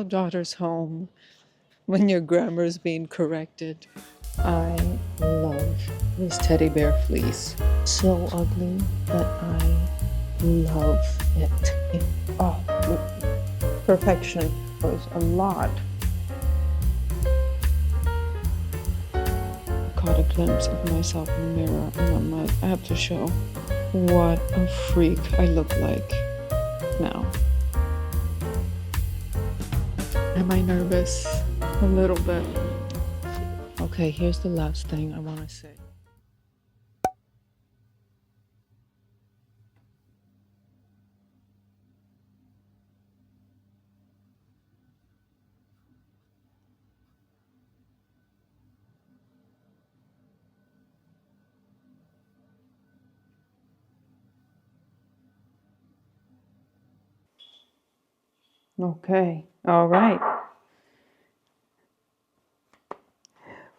Daughter's home when your grammar is being corrected. I love this teddy bear fleece. So ugly, but I love it. Oh, perfection was a lot. I caught a glimpse of myself in the mirror and I'm like, I have to show what a freak I look like now. Am I nervous? A little bit. Okay, here's the last thing I want to say. Okay, all right.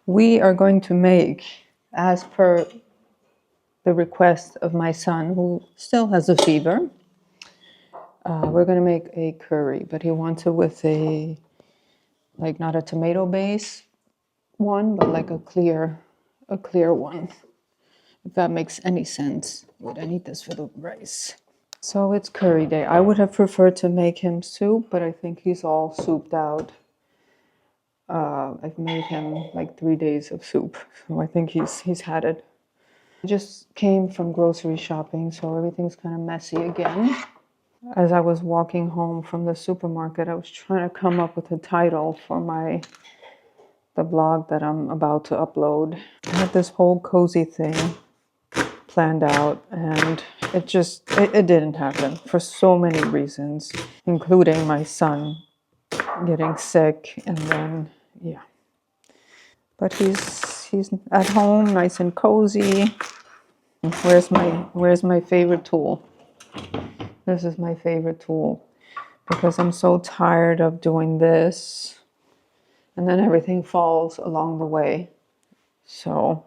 We are going to make, as per the request of my son, who still has a fever, we're going to make a curry, but he wants it with like not a tomato base one, but like a clear one, if that makes any sense. Wait, I need this for the rice. So it's curry day. I would have preferred to make him soup, but I think he's all souped out. I've made him like 3 days of soup, so I think he's had it. I just came from grocery shopping, so everything's kind of messy again. As I was walking home from the supermarket, I was trying to come up with a title for the blog that I'm about to upload. I had this whole cozy thing planned out, and it didn't happen for so many reasons, including my son getting sick, and then yeah. But he's at home, nice and cozy. Where's my favorite tool? This is my favorite tool because I'm so tired of doing this, and then everything falls along the way. So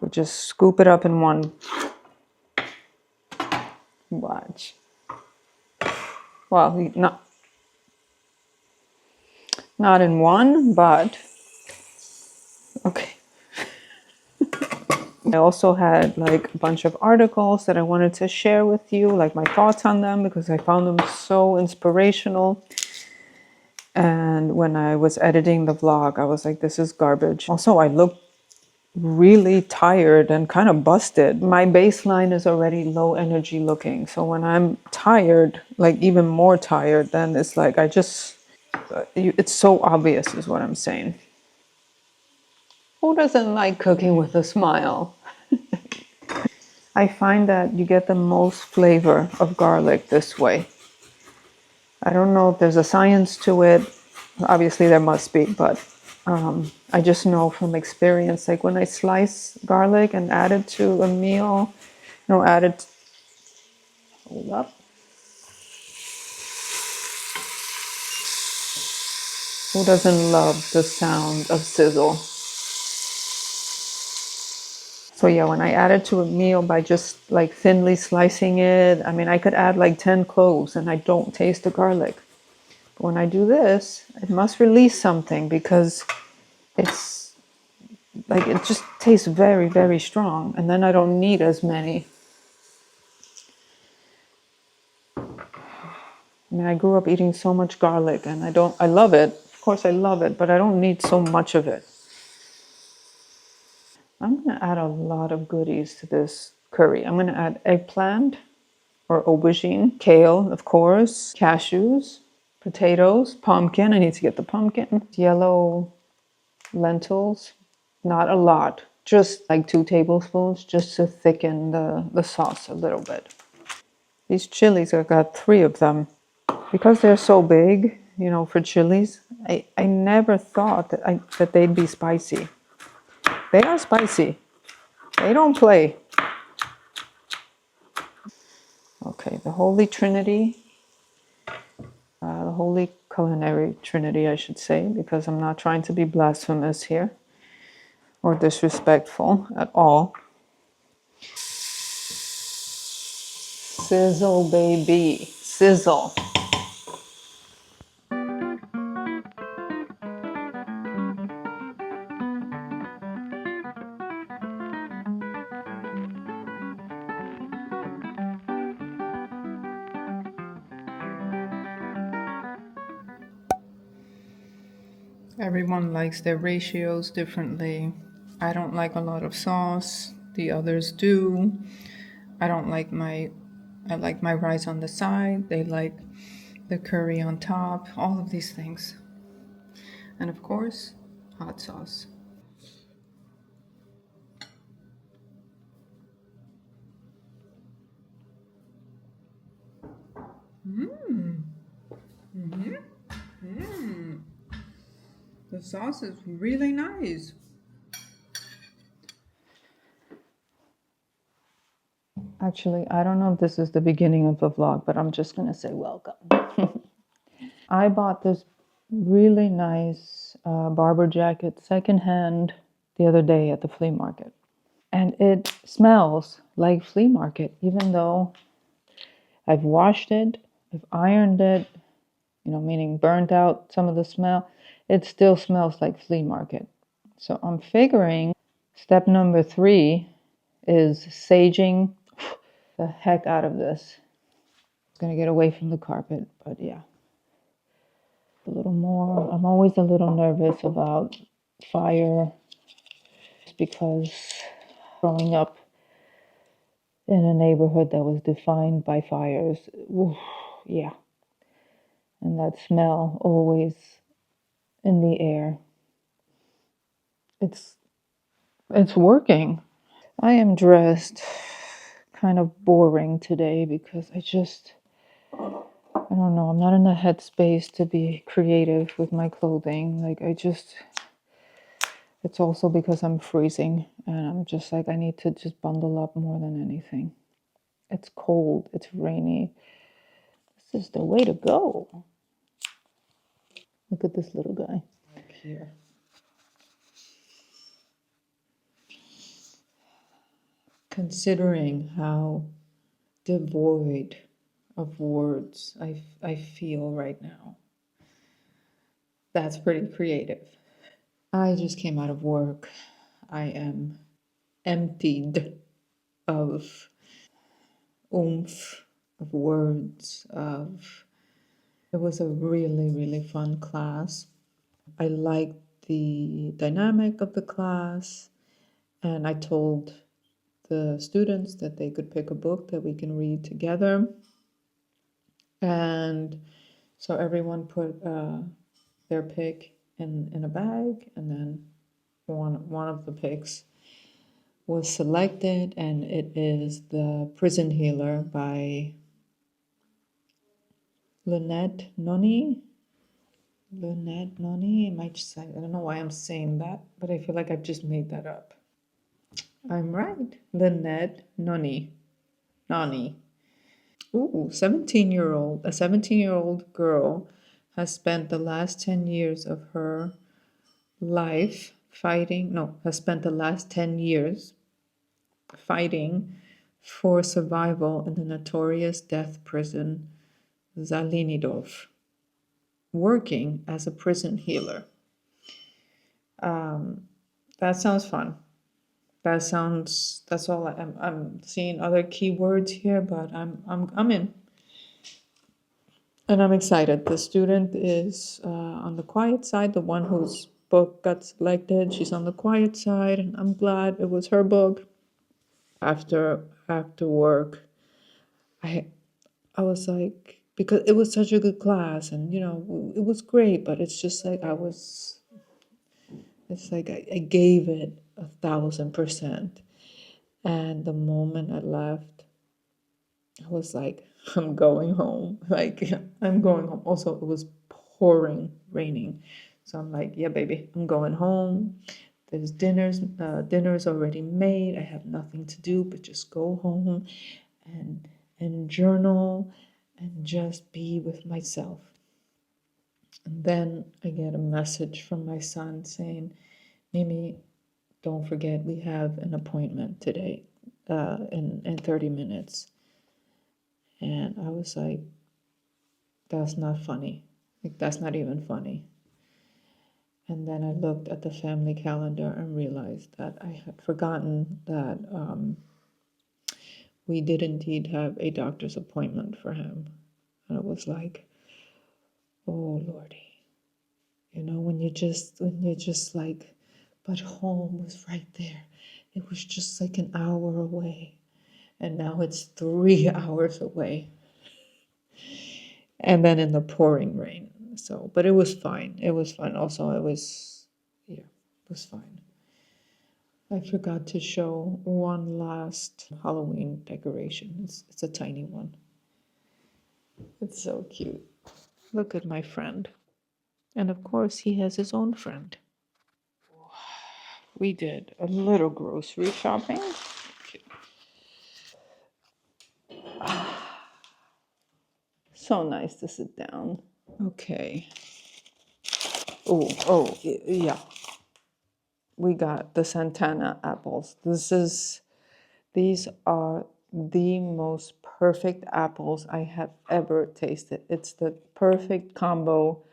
we just scoop it up in one. Watch. Well, not in one, but okay. I also had like a bunch of articles that I wanted to share with you, like my thoughts on them, because I found them so inspirational. And when I was editing the vlog, I was like, this is garbage. Also, I look really tired and kind of busted. My baseline is already low energy looking. So when I'm tired, like even more tired, then it's like it's so obvious is what I'm saying. Who doesn't like cooking with a smile? I find that you get the most flavor of garlic this way. I don't know if there's a science to it. Obviously there must be, but I just know from experience, like when I slice garlic and add it to a meal, hold up. Who doesn't love the sound of sizzle? So yeah, when I add it to a meal by just like thinly slicing it, I mean, I could add like 10 cloves and I don't taste the garlic. But when I do this, it must release something because it's like, it just tastes very, very strong. And then I don't need as many. I mean, I grew up eating so much garlic and I love it. Of course I love it, but I don't need so much of it. I'm going to add a lot of goodies to this curry. I'm going to add eggplant or aubergine, kale, of course, cashews, potatoes, pumpkin. I need to get the pumpkin, yellow lentils, not a lot, just like 2 tablespoons, just to thicken the sauce a little bit. These chilies, I got 3 of them. Because they're so big, for chilies, I never thought that they'd be spicy. They are spicy. They don't play. Okay, the Holy Trinity, the Holy Culinary Trinity, I should say, because I'm not trying to be blasphemous here or disrespectful at all. Sizzle, baby, sizzle. Everyone likes their ratios differently. I don't like a lot of sauce. The others do. I don't like I like my rice on the side. They like the curry on top. All of these things. And of course, hot sauce. The sauce is really nice. Actually, I don't know if this is the beginning of the vlog, but I'm just going to say welcome. I bought this really nice barber jacket secondhand the other day at the flea market. And it smells like flea market, even though I've washed it, I've ironed it, meaning burnt out some of the smell. It still smells like flea market. So I'm figuring step number 3 is saging the heck out of this. It's going to get away from the carpet, but yeah. A little more. I'm always a little nervous about fire because growing up in a neighborhood that was defined by fires, oof, yeah. And that smell always in the air. It's working. I am dressed kind of boring today because I don't know, I'm not in the headspace to be creative with my clothing. It's also because I'm freezing and I'm just like, I need to just bundle up more than anything. It's cold, it's rainy. This is the way to go. Look at this little guy up here. Considering how devoid of words I feel right now, that's pretty creative. I just came out of work. I am emptied of oomph, of words, it was a really, really fun class. I liked the dynamic of the class, and I told the students that they could pick a book that we can read together. And so everyone put their pick in a bag, and then one of the picks was selected, and it is The Prison Healer by Lynette Noni. Lynette Noni. I don't know why I'm saying that, but I feel like I've just made that up. I'm right. Lynette Noni. Nani. Ooh, a 17-year-old girl has spent the last 10 years of her life has spent the last 10 years fighting for survival in the notorious death prison Zalinidov, working as a prison healer. That sounds fun. That's all I'm seeing other keywords here, but I'm in. And I'm excited. The student is on the quiet side, the one whose book got selected. She's on the quiet side, and I'm glad it was her book. After work, I was like, because it was such a good class, and it was great, but it's just like it's like I gave it 1,000%. And the moment I left, I was like, I'm going home. Like, I'm going home. Also, it was pouring, raining. So I'm like, yeah, baby, I'm going home. There's dinner's already made. I have nothing to do but just go home and journal and just be with myself. And then I get a message from my son saying, Mimi, don't forget we have an appointment today in 30 minutes. And I was like, that's not funny. Like, that's not even funny. And then I looked at the family calendar and realized that I had forgotten that we did indeed have a doctor's appointment for him. And it was like, oh, Lordy. You know, when you're just like, but home was right there. It was just like an hour away. And now it's 3 hours away. And then in the pouring rain. So, but it was fine. It was fun. Also, yeah, it was fine. I forgot to show one last Halloween decoration. It's a tiny one. It's so cute. Look at my friend. And of course, he has his own friend. We did a little grocery shopping. So nice to sit down. Okay. Oh, yeah. We got the Santana apples. These are the most perfect apples I have ever tasted. It's the perfect combo: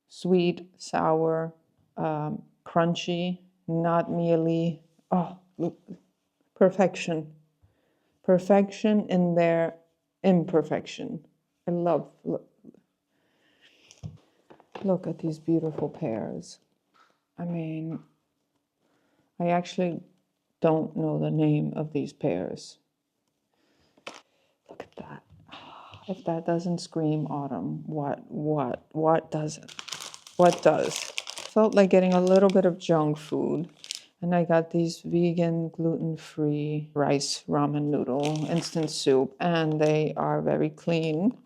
sweet, sour, crunchy, not mealy. Oh, look, perfection. Perfection in their imperfection. I love, look at these beautiful pears. I mean, I actually don't know the name of these pears. Look at that. If that doesn't scream autumn, what doesn't? What does? Felt like getting a little bit of junk food. And I got these vegan, gluten-free rice ramen noodle instant soup, and they are very clean.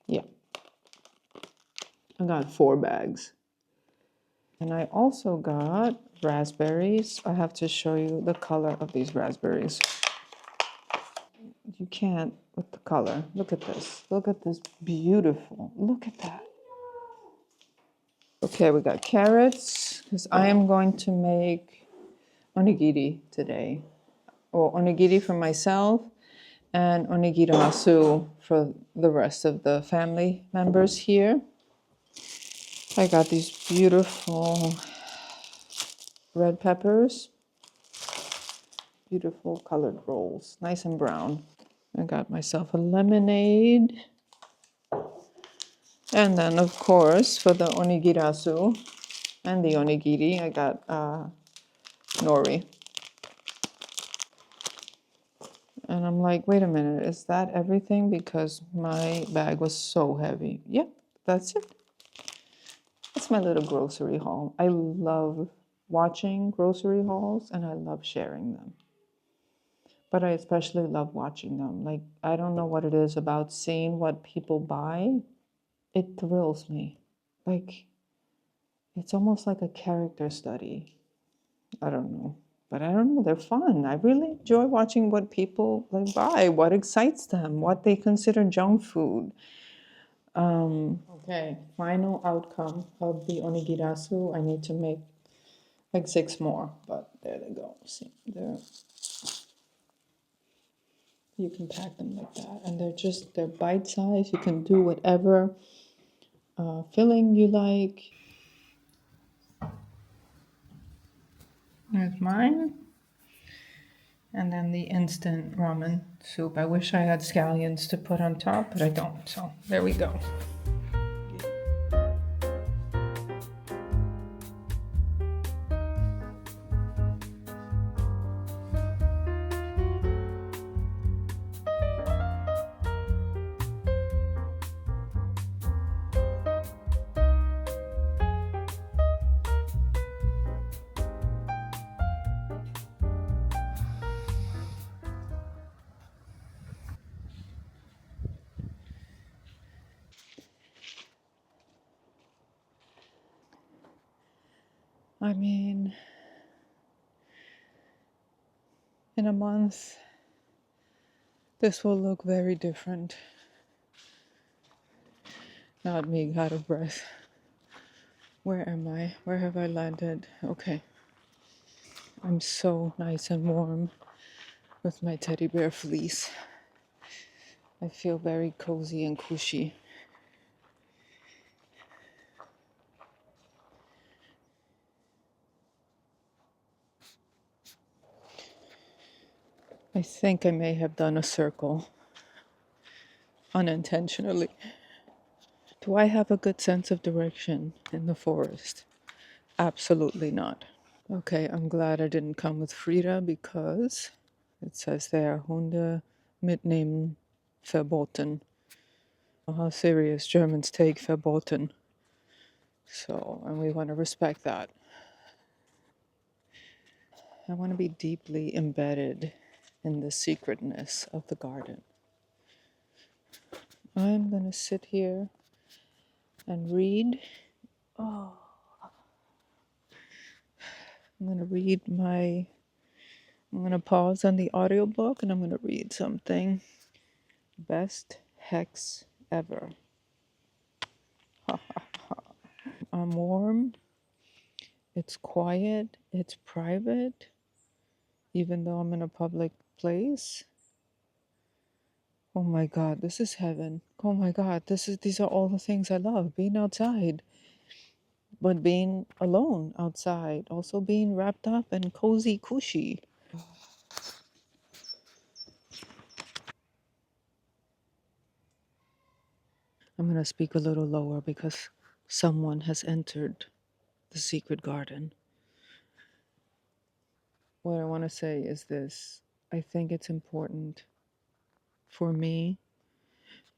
Yeah. I got 4 bags. And I also got raspberries. I have to show you the color of these raspberries. You can't with the color. Look at this. Look at this beautiful. Look at that. Okay, we got carrots because I am going to make onigiri today. Or onigiri for myself and onigirasu for the rest of the family members here. I got these beautiful red peppers. Beautiful colored rolls, nice and brown. I got myself a lemonade. And then, of course, for the onigirasu and the onigiri, I got nori. And I'm like, wait a minute, is that everything? Because my bag was so heavy. Yep, that's it. That's my little grocery haul. I love watching grocery hauls and I love sharing them. But I especially love watching them. Like, I don't know what it is about seeing what people buy. It thrills me. Like, it's almost like a character study. I don't know. But I don't know, they're fun. I really enjoy watching what people like buy, what excites them, what they consider junk food. Okay, final outcome of the onigirasu. I need to make like 6 more, but there they go. See, there. You can pack them like that, and they're bite size. You can do whatever filling you like. There's mine. And then the instant ramen soup. I wish I had scallions to put on top, but I don't. So there we go. I mean, in a month, this will look very different. Not me, out of breath. Where am I? Where have I landed? Okay. I'm so nice and warm with my teddy bear fleece. I feel very cozy and cushy. I think I may have done a circle unintentionally. Do I have a good sense of direction in the forest? Absolutely not. Okay, I'm glad I didn't come with Frida because it says there, Hunde mitnehmen verboten. How serious Germans take verboten. So, and we want to respect that. I want to be deeply embedded in the secretness of the garden. I'm going to sit here and read. Oh, I'm going to read my. I'm going to pause on the audiobook and I'm going to read something. Best hex ever. I'm warm. It's quiet. It's private. Even though I'm in a public place. Oh my God, this is heaven. Oh my God, these are all the things I love. Being outside, but being alone outside, also being wrapped up in cozy cushy. I'm gonna speak a little lower because someone has entered the secret garden. What I want to say is this. I think it's important for me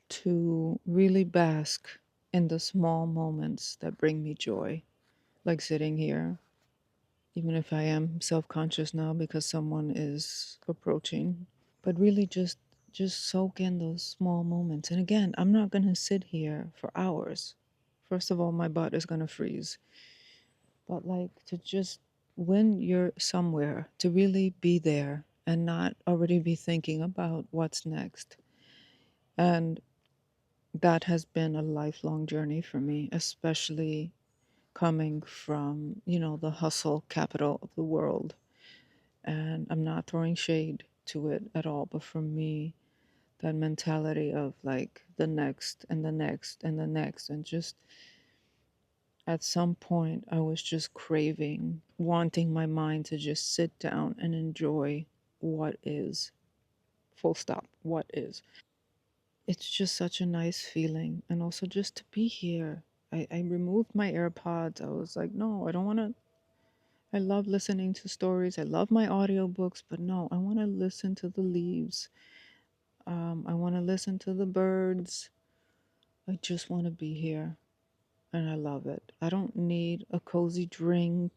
to really bask in the small moments that bring me joy, like sitting here, even if I am self-conscious now because someone is approaching, but really just soak in those small moments. And again, I'm not going to sit here for hours. First of all, my butt is going to freeze. But like to just when you're somewhere to really be there and not already be thinking about what's next. And that has been a lifelong journey for me, especially coming from, the hustle capital of the world. And I'm not throwing shade to it at all, but for me, that mentality of like the next and the next and the next, and just at some point, I was just craving, wanting my mind to just sit down and enjoy what is. Full stop. What is. It's just such a nice feeling. And also just to be here. I removed my AirPods. I was like, no, I don't want to. I love listening to stories. I love my audiobooks, but no, I want to listen to the leaves. I want to listen to the birds. I just want to be here. And I love it. I don't need a cozy drink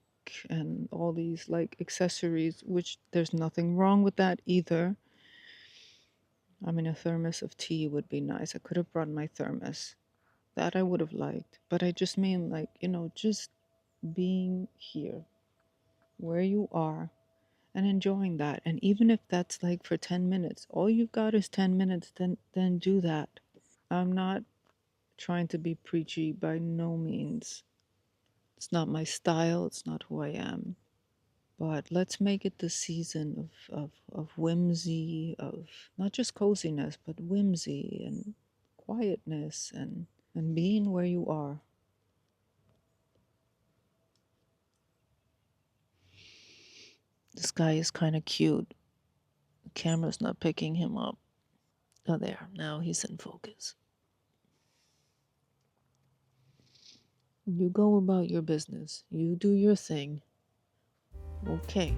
and all these like accessories, which there's nothing wrong with that either. I mean, a thermos of tea would be nice. I could have brought my thermos. That I would have liked. But I just mean, like, just being here where you are and enjoying that. And even if that's like for 10 minutes, all you've got is 10 minutes, then do that. I'm not trying to be preachy by no means. It's not my style, it's not who I am. But let's make it the season of whimsy, of not just coziness, but whimsy and quietness and being where you are. This guy is kind of cute. The camera's not picking him up. Oh, there. Now he's in focus. You go about your business. You do your thing. Okay.